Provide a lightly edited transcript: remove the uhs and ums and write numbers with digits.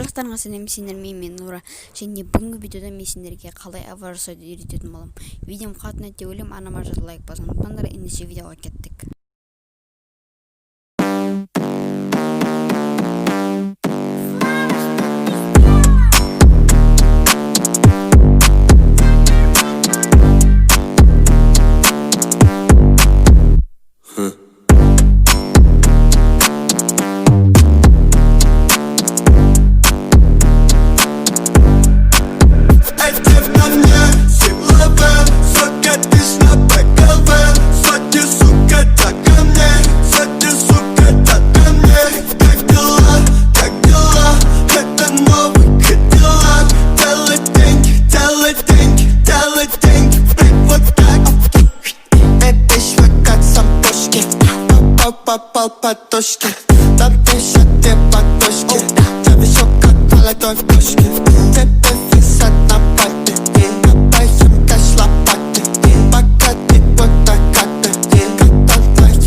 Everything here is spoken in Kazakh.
барлықтарыңа сәлем, сендер мен Нура, және бүгінгі видеода мен сендерге қалай авар жасауды үйрететін боламын. Видеом қатты ұнайды деп ойлаймын, арнама жазып лайк басыңыз. Ұмытпаңдар, ендеше видеоға кеттік. Подушки, на пешате подушки, тебе шоколад, палатон пушки.